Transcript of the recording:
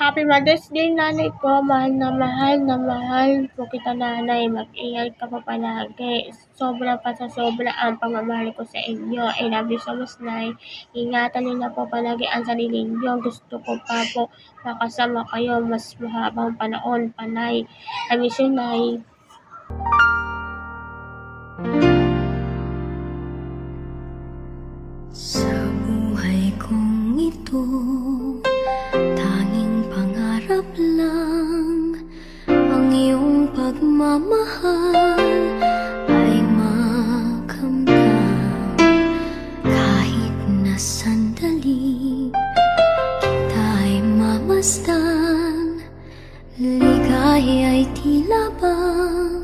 Happy Mother's Day, nanay ko. Mahal po kita, nanay. Mag-ingat ka pa palagi. Sobra pa sa sobra ang pagmamahal ko sa inyo. I love you so much, nay. Ingatan niyo na po palagi ang sarili niyo. Gusto ko pa po makasama kayo mas mahabang panahon, panay. I miss you, nay. Sa buhay kong ito, tanging pangarap lang ang iyong pagmamahal ay makamdam. Kahit na sandali kita'y mamasdan, ligaya'y tila bang